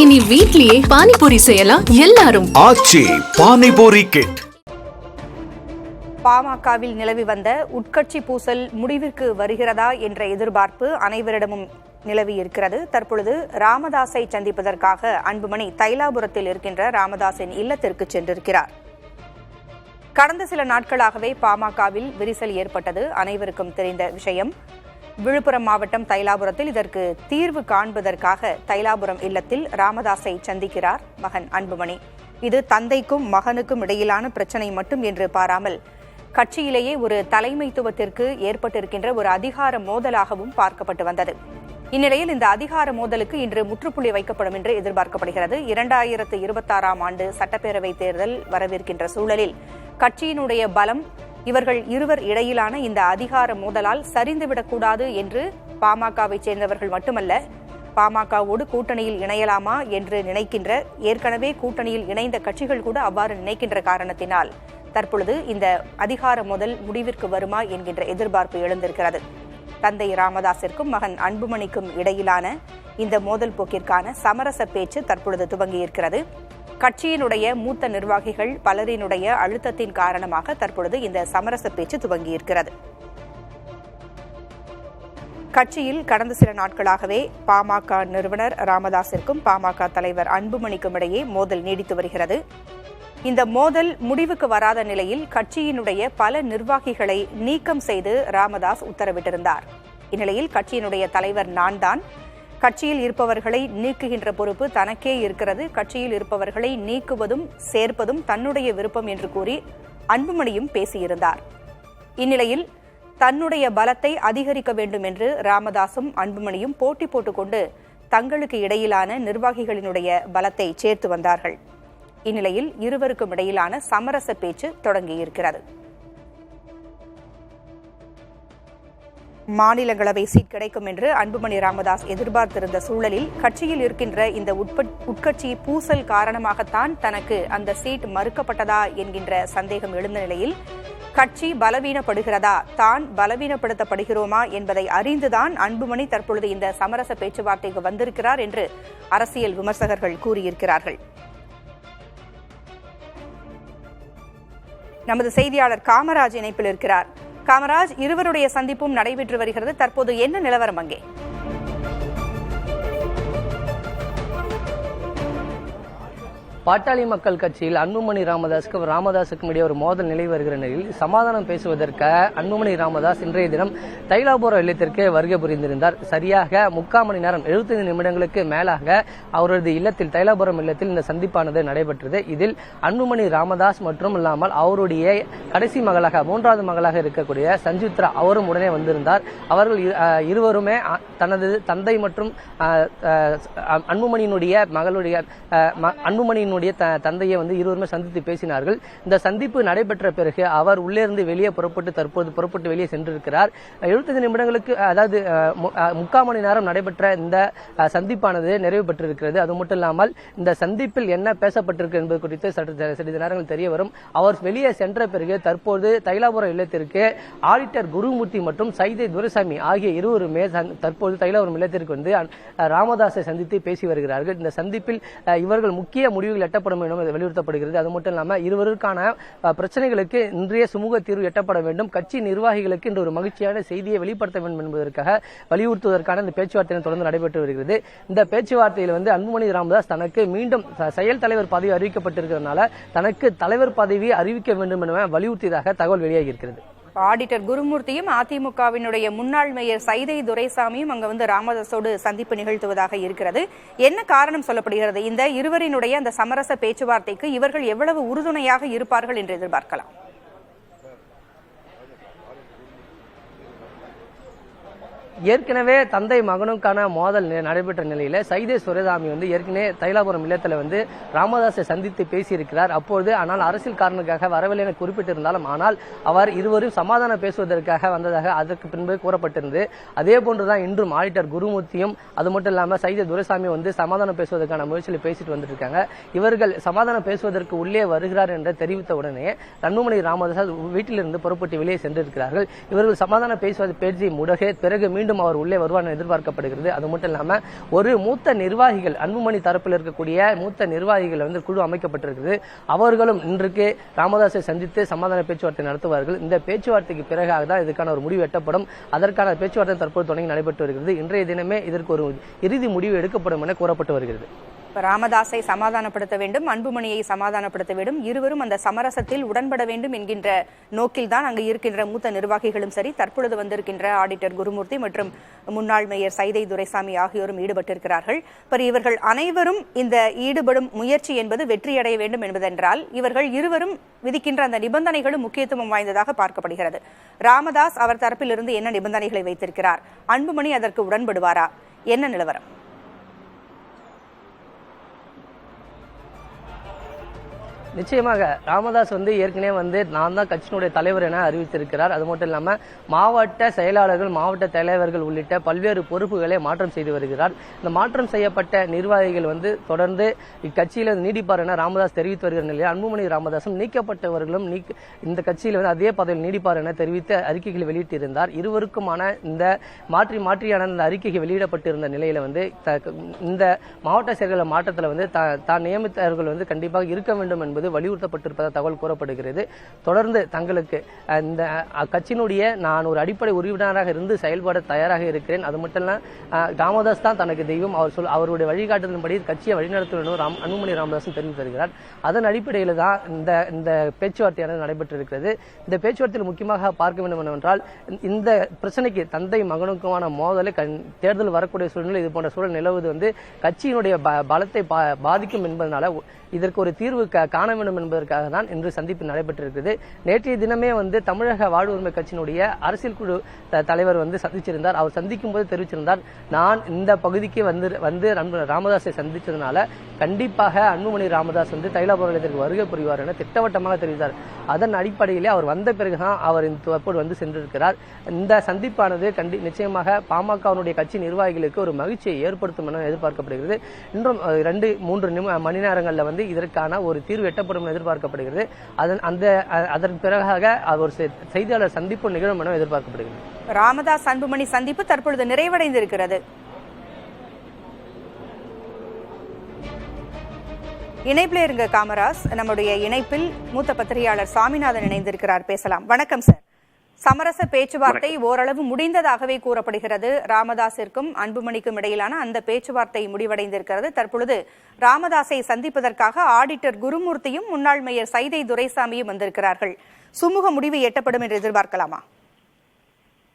இனி வீட்லயே பானிபூரி செய்யலாம் எல்லாரும். ஆச்சி பானிபூரி கிட். பாமகவில் நிலவி வந்த உட்கட்சி பூசல் முடிவிற்கு வருகிறதா என்ற எதிர்பார்ப்பு அனைவரிடமும் நிலவி இருக்கிறது. தற்பொழுது ராமதாஸை சந்திப்பதற்காக அன்புமணி தைலாபுரத்தில் இருக்கின்ற ராமதாஸின் இல்லத்திற்கு சென்றிருக்கிறார். கடந்த சில நாட்களாகவே பாமகவில் விரிசல் ஏற்பட்டது அனைவருக்கும் தெரிந்த விஷயம். விழுப்புரம் மாவட்டம் தைலாபுரத்தில் இதற்கு தீர்வு காண்பதற்காக தைலாபுரம் இல்லத்தில் ராமதாஸை சந்திக்கிறார் மகன் அன்புமணி. இது தந்தைக்கும் மகனுக்கும் இடையிலான பிரச்சனை மட்டும் என்று பாராமல் கட்சியிலேயே ஒரு தலைமைத்துவத்திற்கு ஏற்பட்டிருக்கின்ற ஒரு அதிகார மோதலாகவும் பார்க்கப்பட்டு வந்தது. இந்நிலையில் இந்த அதிகார மோதலுக்கு இன்று முற்றுப்புள்ளி வைக்கப்படும் என்று எதிர்பார்க்கப்படுகிறது. 2026ஆம் ஆண்டு சட்டப்பேரவைத் தேர்தல் வரவிருக்கின்ற சூழலில் கட்சியினுடைய பலம் இவர்கள் இருவர் இடையிலான இந்த அதிகார மோதலால் சரிந்துவிடக்கூடாது என்று பாமகவை சேர்ந்தவர்கள் மட்டுமல்ல, பாமகவோடு கூட்டணியில் இணையலாமா என்று நினைக்கின்ற, ஏற்கனவே கூட்டணியில் இணைந்த கட்சிகள் கூட அவ்வாறு நினைக்கின்ற காரணத்தினால் தற்பொழுது இந்த அதிகார மோதல் முடிவிற்கு வருமா என்கின்ற எதிர்பார்ப்பு எழுந்திருக்கிறது. தந்தை ராமதாஸிற்கும் மகன் அன்புமணிக்கும் இடையிலான இந்த மோதல் போக்கிற்கான சமரச பேச்சு தற்பொழுது துவங்கியிருக்கிறது. கட்சியினுடைய மூத்த நிர்வாகிகள் பலரினுடைய அழுத்தத்தின் காரணமாக தற்பொழுது இந்த சமரச பேச்சு துவங்கியிருக்கிறது. கட்சியில் கடந்த சில நாட்களாகவே பாமக நிறுவனர் ராமதாஸிற்கும் பாமக தலைவர் அன்புமணிக்கும் இடையே மோதல் நீடித்து வருகிறது. இந்த மோதல் முடிவுக்கு வராத நிலையில் கட்சியினுடைய பல நிர்வாகிகளை நீக்கம் செய்து ராமதாஸ் உத்தரவிட்டிருந்தார். இந்நிலையில் கட்சியினுடைய தலைவர் நான் தான், கட்சியில் இருப்பவர்களை நீக்குகின்ற பொறுப்பு தனக்கே இருக்கிறது, கட்சியில் இருப்பவர்களை நீக்குவதும் சேர்ப்பதும் தன்னுடைய விருப்பம் என்று கூறி அன்புமணியும் பேசியிருந்தார். இந்நிலையில் தன்னுடைய பலத்தை அதிகரிக்க வேண்டும் என்று ராமதாசும் அன்புமணியும் போட்டி போட்டுக்கொண்டு தங்களுக்கு இடையிலான நிர்வாகிகளினுடைய பலத்தை சேர்த்து வந்தார்கள். இந்நிலையில் இருவருக்கும் இடையிலான சமரச பேச்சு தொடங்கியிருக்கிறது. மாநிலங்களவை சீட் கிடைக்கும் என்று அன்புமணி ராமதாஸ் எதிர்பார்த்திருந்த சூழலில் கட்சியில் இருக்கின்ற இந்த உட்கட்சி பூசல் காரணமாகத்தான் தனக்கு அந்த சீட் மறுக்கப்பட்டதா என்கின்ற சந்தேகம் எழுந்த நிலையில் கட்சி பலவீனப்படுகிறதா, தான் பலவீனப்படுத்தப்படுகிறோமா என்பதை அறிந்துதான் அன்புமணி தற்பொழுது இந்த சமரச பேச்சுவார்த்தைக்கு வந்திருக்கிறார் என்று அரசியல் விமர்சகர்கள் கூறியிருக்கிறார்கள். நமது செய்தியாளர் காமராஜ் இணைப்பில் இருக்கிறார். காமராஜ், இருவருடைய சந்திப்பும் நடைபெற்று வருகிறது. தற்போது என்ன நிலவரம் அங்கே? பாட்டாளி மக்கள் கட்சியில் அன்புமணி ராமதாஸுக்கும் இடையே ஒரு மோதல் நிலை வருகிற நிலையில் சமாதானம் பேசுவதற்காக அன்புமணி ராமதாஸ் இன்றைய தினம் தைலாபுரம் இல்லத்திற்கு வருகை புரிந்திருந்தார். சரியாக 3/4 மணி நேரம் 75 நிமிடங்களுக்கு மேலாக அவரது இல்லத்தில் தைலாபுரம் இல்லத்தில் இந்த சந்திப்பானது நடைபெற்றது. இதில் அன்புமணி ராமதாஸ் மற்றும் இல்லாமல் அவருடைய கடைசி மகளாக 3வது மகளாக இருக்கக்கூடிய சஞ்சித்ரா அவரும் உடனே வந்திருந்தார். அவர்கள் இருவருமே தனது தந்தை மற்றும் அன்புமணியினுடைய தந்தையை இருவருமே சந்தித்து பேசினார்கள். இந்த சந்திப்பு நடைபெற்ற பிறகு அவர் உள்ளே இருந்து வெளியே புறப்பட்டு வெளியே சென்றிருக்கிறார். 75 நிமிடங்களுக்கு, அதாவது 3/4 மணி நேரம் நடைபெற்ற இந்த சந்திப்பானது நிறைவு பெற்றிருக்கிறது. அது மட்டும் இல்லாமல் இந்த சந்திப்பில் என்ன பேசப்பட்டிருக்கு என்பது குறித்து சிறிது நேரங்கள் தெரிய வரும். அவர் வெளியே சென்ற பிறகு தற்போது தைலாபுரம் இல்லத்திற்கு ஆடிட்டர் குருமூர்த்தி மற்றும் சைதை துரைசாமி ஆகிய இருவருமே தற்போது தைலாபுரம் இல்லத்திற்கு ராமதாஸை சந்தித்து பேசி வருகிறார்கள். இந்த சந்திப்பில் இவர்கள் முக்கிய முடிவுகள் எட்டப்படும் என வலியுறுத்தப்படுகிறது. அது மட்டும் இல்லாமல் இருவருக்கான பிரச்சனைகளுக்கு இன்றைய சுமூக தீர்வு எட்டப்பட வேண்டும், கட்சி நிர்வாகிகளுக்கு இன்று ஒரு மகிழ்ச்சியான செய்தியை வெளிப்படுத்த வேண்டும் என்பதற்காக வலியுறுத்துவதற்கான இந்த பேச்சுவார்த்தை தொடர்ந்து நடைபெற்று வருகிறது. இந்த பேச்சுவார்த்தையில் அன்புமணி ராமதாஸ் தனக்கு மீண்டும் செயல் தலைவர் பதவி அறிவிக்கப்பட்டிருக்கிறதுனால தனக்கு தலைவர் பதவியை அறிவிக்க வேண்டும் என வலியுறுத்தியதாக தகவல் வெளியாகி இருக்கிறது. ஆடிட்டர் குருமூர்த்தியும் அதிமுகவினுடைய முன்னாள் மேயர் சைதை துரைசாமியும் அங்க ராமதாஸோடு சந்திப்பு நிகழ்த்துவதாக இருக்கிறது. என்ன காரணம் சொல்லப்படுகிறது? இந்த இருவரினுடைய அந்த சமரச பேச்சுவார்த்தைக்கு இவர்கள் எவ்வளவு உறுதுணையாக இருப்பார்கள் என்று எதிர்பார்க்கலாம்? ஏற்கனவே தந்தை மகனுக்கான மோதல் நடைபெற்ற நிலையில சைதை துரைசாமி ஏற்கனவே தைலாபுரம் இல்லத்தில் ராமதாஸை சந்தித்து பேசியிருக்கிறார். அப்போது ஆனால் அரசியல் காரணத்துக்காக வரவில்லை என குறிப்பிட்டிருந்தாலும் ஆனால் அவர் இருவரும் சமாதானம் பேசுவதற்காக வந்ததாக அதற்கு பின்பு கூறப்பட்டிருந்தது. அதே போன்றுதான் இன்றும் ஆடிட்டர் குருமூர்த்தியும் அது மட்டும் இல்லாமல் சைதை துரைசாமி சமாதானம் பேசுவதற்கான முயற்சியில் பேசிட்டு வந்துட்டு இருக்காங்க. இவர்கள் சமாதானம் பேசுவதற்கு உள்ளே வருகிறார் என்று தெரிவித்த உடனே அன்புமணி ராமதாஸ் வீட்டிலிருந்து புறப்பட்டு வெளியே சென்றிருக்கிறார்கள். இவர்கள் சமாதான பேசி முடக பிறகு மீண்டும் மீண்டும் அவர் உள்ளே வருவார் எதிர்பார்க்கப்படுகிறது. அது மட்டும் இல்லாம ஒரு மூத்த நிர்வாகிகள், அன்புமணி தரப்பில் இருக்கக்கூடிய மூத்த நிர்வாகிகள் வந்து குழு அமைக்கப்பட்டிருக்கிறது. அவர்களும் இன்றைக்கு ராமதாஸை சந்தித்து சமாதான பேச்சுவார்த்தை நடத்துவார்கள். இந்த பேச்சுவார்த்தைக்கு பிறகாக தான் இதுக்கான ஒரு முடிவு எட்டப்படும். அதற்கான பேச்சுவார்த்தை தற்போது தொடங்கி நடைபெற்று வருகிறது. இன்றைய தினமே இதற்கு ஒரு இறுதி முடிவு எடுக்கப்படும் என கூறப்பட்டு வருகிறது. ராமதாஸை சமாதானப்படுத்த வேண்டும், அன்புமணியை சமாதானப்படுத்த வேண்டும், இருவரும் அந்த சமரசத்தில் உடன்பட வேண்டும் என்கின்ற நோக்கில் தான் அங்கு இருக்கின்ற மூத்த நிர்வாகிகளும் சரி, தற்பொழுது வந்திருக்கின்ற ஆடிட்டர் குருமூர்த்தி மற்றும் முன்னாள் மேயர் சைதை துரைசாமி ஆகியோரும் ஈடுபட்டிருக்கிறார்கள். இவர்கள் அனைவரும் இந்த ஈடுபடும் முயற்சி என்பது வெற்றியடைய வேண்டும் என்பதென்றால் இவர்கள் இருவரும் விதிக்கின்ற அந்த நிபந்தனைகளும் முக்கியத்துவம் வாய்ந்ததாக பார்க்கப்படுகிறது. ராமதாஸ் அவர் தரப்பிலிருந்து என்ன நிபந்தனைகளை வைத்திருக்கிறார், அன்புமணி அதற்கு உடன்படுவாரா, என்ன நிலவரம்? நிச்சயமாக ராமதாஸ் வந்து ஏற்கனவே வந்து நான் தான் கட்சியினுடைய தலைவர் என அறிவித்திருக்கிறார். அது மட்டும் இல்லாம மாவட்ட செயலாளர்கள், மாவட்ட தலைவர்கள் உள்ளிட்ட பல்வேறு பொறுப்புகளை மாற்றம் செய்து வருகிறார். இந்த மாற்றம் செய்யப்பட்ட நிர்வாகிகள் வந்து தொடர்ந்து இக்கட்சியில நீடிப்பார் என ராமதாஸ் தெரிவித்து வருகிற நிலையில் அன்புமணி ராமதாசும் நீக்கப்பட்டவர்களும் இந்த கட்சியில் வந்து அதே பதவியில் நீடிப்பார் என தெரிவித்து அறிக்கைகள் வெளியிட்டிருந்தார். இருவருக்குமான இந்த மாற்றியான இந்த அறிக்கைகள் வெளியிடப்பட்டிருந்த நிலையில வந்து இந்த மாவட்ட செயல்கள் மாற்றத்தில் வந்து தான் நியமித்தவர்கள் வந்து கண்டிப்பாக இருக்க வேண்டும் என்பது வலியுறுத்தப்பட்டிருப்பதாக தகவல் கூறப்படுகிறது. தொடர்ந்து தங்களுக்கு இந்த கட்சியினுடைய நான் ஒரு அடிப்படை உறுப்பினராக இருந்து செயல்பட தயாராக இருக்கிறேன். அது மட்டும் இல்ல ராமதாஸ் தான் தனக்கு தெய்வம், அவருடைய வழிகாட்டுதலின்படி கட்சியை வழிநடத்தும் அன்புமணி ராமதாசும் தெரிவித்து வருகிறார். அதன் அடிப்படையில் தான் இந்த பேச்சுவார்த்தையானது நடைபெற்றிருக்கிறது. இந்த பேச்சுவார்த்தையில் முக்கியமாக பார்க்க வேண்டும் என்னவென்றால் இந்த பிரச்சனைக்கு தந்தை மகனுக்குமான மோதலை தேர்தல் வரக்கூடிய சூழ்நிலை இது போன்ற சூழல் நிலவுவது வந்து கட்சியினுடைய பலத்தை பாதிக்கும் என்பதனால இதற்கு ஒரு தீர்வு காண வேண்டும் என்பதற்காக தான் இன்று சந்திப்பு நடைபெற்றிருக்கிறது. நேற்றைய தினமே வந்து தமிழக வாழ்வுரிமை கட்சியினுடைய அரசியல் குழு தலைவர் வந்து சந்திச்சிருந்தார். அவர் சந்திக்கும் போது தெரிவிச்சிருந்தார், நான் இந்த பகுதிக்கு வந்து ராமதாஸை சந்திச்சதுனால கண்டிப்பாக அன்புமணி ராமதாஸ் வந்து தைலாபுரத்திற்கு வருகை புரிவார் என திட்டவட்டமாக தெரிவித்தார். அதன் அடிப்படையிலே அவர் வந்த பிறகுதான் அவர் இந்த வந்து சென்றிருக்கிறார். இந்த சந்திப்பானது நிச்சயமாக பாமகவினுடைய கட்சி நிர்வாகிகளுக்கு ஒரு மகிழ்ச்சியை ஏற்படுத்தும் என எதிர்பார்க்கப்படுகிறது. இன்றும் 2-3 மணி நேரங்களில் வந்து இதற்கான ஒரு தீர்வு எட்டப்படும் எதிர்பார்க்கப்படுகிறது. அதன் பிறகாக ஒரு செய்தியாளர் சந்திப்பு நிகழும் என எதிர்பார்க்கப்படுகிறது. ராமதாஸ் அன்புமணி சந்திப்பு தற்பொழுது நிறைவடைந்திருக்கிறது. இணைப்பில் இருங்க காமராஜ், நம்முடைய இணைப்பில் மூத்த பத்திரிகையாளர் சாமிநாதன் இணைந்திருக்கிறார், பேசலாம். வணக்கம் சார். சமரச பேச்சுவார்த்தை ஓரளவு முடிந்ததாகவே கூறப்படுகிறது. ராமதாஸிற்கும் அன்புமணிக்கும் இடையிலான அந்த பேச்சுவார்த்தை முடிவடைந்திருக்கிறது. தற்பொழுது ராமதாஸை சந்திப்பதற்காக ஆடிட்டர் குருமூர்த்தியும் முன்னாள் மேயர் சைதை துரைசாமியும் வந்திருக்கிறார்கள். சுமூக முடிவு எட்டப்படும் என்று எதிர்பார்க்கலாமா?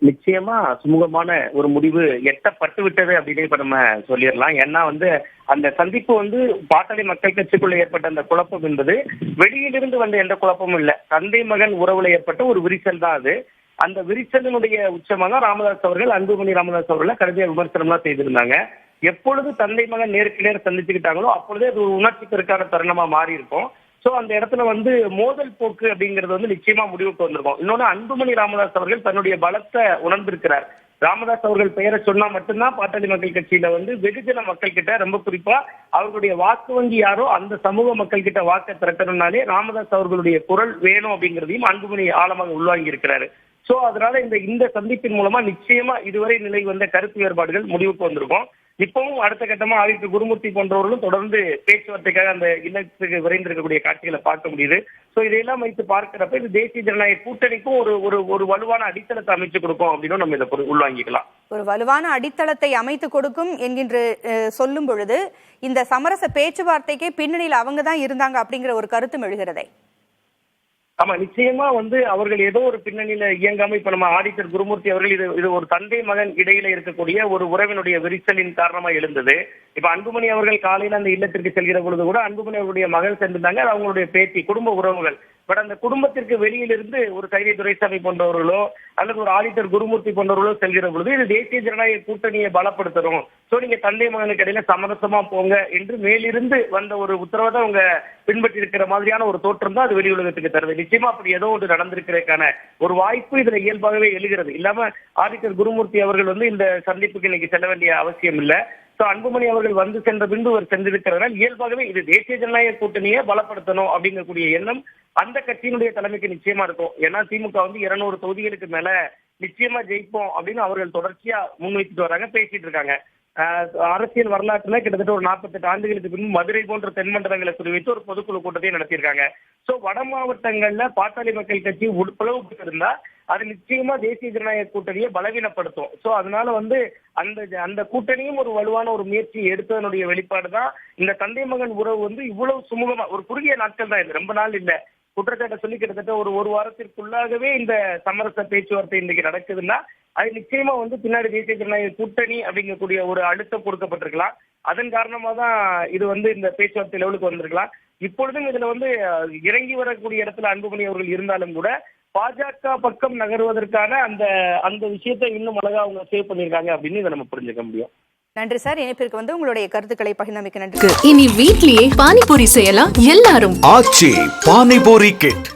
நிச்சயமா சுமூகமான ஒரு முடிவு எட்டப்பட்டு விட்டது அப்படின்னு இப்ப நம்ம சொல்லிடலாம். ஏன்னா வந்து அந்த சந்திப்பு வந்து பாட்டாளி மக்கள் கட்சிக்குள்ள ஏற்பட்ட அந்த குழப்பம் என்பது வெளியிலிருந்து வந்த எந்த குழப்பமும் இல்லை. தந்தை மகன் உறவுல ஏற்பட்ட ஒரு விரிசல் தான் அது. அந்த விரிசலினுடைய உச்சமாக ராமதாஸ் அவர்கள் அன்புமணி ராமதாஸ் அவர்களை கடைசியா விமர்சனம்லாம் செய்திருந்தாங்க. எப்பொழுது தந்தை மகன் நேருக்கு நேர் சந்திச்சுக்கிட்டாங்களோ அப்பொழுதே அது ஒரு உணர்ச்சி பெருக்கான தருணமா மாறி இருக்கும். சோ அந்த இடத்துல வந்து மோதல் போக்கு அப்படிங்கிறது வந்து நிச்சயமா முடிவுக்கு வந்திருக்கும். இன்னொன்னு, அன்புமணி ராமதாஸ் அவர்கள் தன்னுடைய பலத்தை உணர்ந்திருக்கிறார். ராமதாஸ் அவர்கள் பெயரை சொன்னா மட்டும்தான் பாட்டாளி மக்கள் கட்சியில வந்து வெகுஜன மக்கள் கிட்ட, ரொம்ப குறிப்பா அவர்களுடைய வாக்கு வங்கி யாரோ அந்த சமூக மக்கள் கிட்ட வாக்கை திரட்டணும்னாலே ராமதாஸ் அவர்களுடைய குரல் வேணும் அப்படிங்கிறதையும் அன்புமணி ஆழமாக உள்வாங்கி இருக்கிறாரு. சோ அதனால இந்த சந்திப்பின் மூலமா நிச்சயமா இதுவரை நிலை வந்த கருத்து வேறுபாடுகள் முடிவுக்கு வந்திருக்கும். இப்பவும் அடுத்த கட்டமா ஆதித்ய குருமூர்த்தி போன்றவர்களும் தொடர்ந்து பேச்சுவார்த்தைக்காக அந்த இல்லத்துக்கு விரைந்திருக்கக்கூடிய காட்சிகளை பார்க்க முடியுது. சோ இதையெல்லாம் வைத்து பார்க்கிறப்ப இது தேசிய ஜனநாயக கூட்டணிக்கும் ஒரு வலுவான அடித்தளத்தை அமைச்சு கொடுக்கும் அப்படின்னு நம்ம இதை உள்வாங்கிக்கலாம். ஒரு வலுவான அடித்தளத்தை அமைத்து கொடுக்கும் என்கின்ற சொல்லும் பொழுது இந்த சமரச பேச்சுவார்த்தைக்கே பின்னணியில் அவங்க தான் இருந்தாங்க அப்படிங்கிற ஒரு கருத்தும் எழுகிறதே. ஆமா, நிச்சயமா வந்து அவர்கள் ஏதோ ஒரு பின்னணியில இயங்காம இப்ப நம்ம ஆடிட்டர் குருமூர்த்தி அவர்கள் இது ஒரு தந்தை மகன் இடையில இருக்கக்கூடிய ஒரு உறவினுடைய விரிசலின் காரணமா எழுந்தது. இப்ப அன்புமணி அவர்கள் காலையில அந்த இல்லத்திற்கு செல்கிற பொழுது கூட அன்புமணி அவருடைய மகள் சென்றிருந்தாங்க. அவங்களுடைய பேத்தி, குடும்ப உறவுகள். பட் அந்த குடும்பத்திற்கு வெளியிலிருந்து ஒரு சைதை துரைசாமி போன்றவர்களோ அல்லது ஒரு ஆடிட்டர் குருமூர்த்தி போன்றவர்களோ செல்கிற பொழுது இது தேசிய ஜனநாயக கூட்டணியை பலப்படுத்தணும், சோ நீங்க தந்தை மகனுக்கு இடையில சமரசமா போங்க என்று மேலிருந்து வந்த ஒரு உத்தரவை அவங்க பின்பற்றி இருக்கிற மாதிரியான ஒரு தோற்றம் தான் அது வெளி உலகத்துக்கு தருது. நிச்சயமா அப்படி ஏதோ ஒன்று நடந்திருக்கிறதுக்கான ஒரு வாய்ப்பு இதுல இயல்பாகவே எழுகிறது. இல்லாம ஆதித்தர் குருமூர்த்தி அவர்கள் வந்து இந்த சந்திப்புக்கு இன்னைக்கு செல்ல வேண்டிய அவசியம் இல்லை. அன்புமணி அவர்கள் வந்து சென்ற பின்பு அவர் சென்றிருக்கிறதால் இயல்பாகவே இது தேசிய ஜனநாயக கூட்டணியை பலப்படுத்தணும் அப்படிங்கக்கூடிய எண்ணம் அந்த கட்சியினுடைய தலைமைக்கு நிச்சயமா இருக்கும். ஏன்னா திமுக வந்து 200 தொகுதிகளுக்கு மேல நிச்சயமா ஜெயிப்போம் அப்படின்னு அவர்கள் தொடர்ச்சியா முன்வைத்துட்டு வராங்க, பேசிட்டு இருக்காங்க. அரசியல் வரலாற்றுல கிட்டத்தட்ட ஒரு 48 ஆண்டுகளுக்கு பின்பு மதுரை போன்ற தென்மண்டலங்களை குறிவைத்து ஒரு பொதுக்குழு கூட்டத்தையும் நடத்தியிருக்காங்க. சோ வட மாவட்டங்கள்ல பாட்டாளி மக்கள் கட்சி பிளவுபட்டு இருந்தா அது நிச்சயமா தேசிய ஜனநாயக கூட்டணியை பலவீனப்படுத்தும். சோ அதனால வந்து அந்த கூட்டணியும் ஒரு வலுவான ஒரு முயற்சி எடுத்ததனுடைய வெளிப்பாடுதான் இந்த தந்தை மகன் உறவு வந்து இவ்வளவு சுமூகமா ஒரு குறுகிய நாட்கள் தான், இது ரொம்ப நாள் இல்ல. குற்றச்சாட்டை சொல்லி கிட்டத்தட்ட ஒரு வாரத்திற்குள்ளாகவே இந்த சமரச பேச்சுவார்த்தை இன்னைக்கு நடக்குதுன்னா அது நிச்சயமா வந்து பின்னாடி தேசிய ஜனநாயக கூட்டணி அப்படிங்கக்கூடிய ஒரு அழுத்தம் கொடுக்கப்பட்டிருக்கலாம். அதன் காரணமா தான் இது வந்து இந்த பேச்சுவார்த்தை லெவலுக்கு வந்திருக்கலாம். இப்பொழுதும் இதுல வந்து இறங்கி வரக்கூடிய இடத்துல அன்புமணி அவர்கள் இருந்தாலும் கூட பாஜக பக்கம் நகர்வதற்கான அந்த விஷயத்தை இன்னும் அழகா அவங்க சேவ் பண்ணியிருக்காங்க அப்படின்னு இதை நம்ம புரிஞ்சுக்க முடியும். நன்றி சார். இணைப்பிற்கு வந்து உங்களுடைய கருத்துக்களை பகிர்ந்தமைக்கு நன்றி. இனி வீட்லயே பானிபூரி செய்யலாம் எல்லாரும். ஆச்சி பானிபூரி கிட்.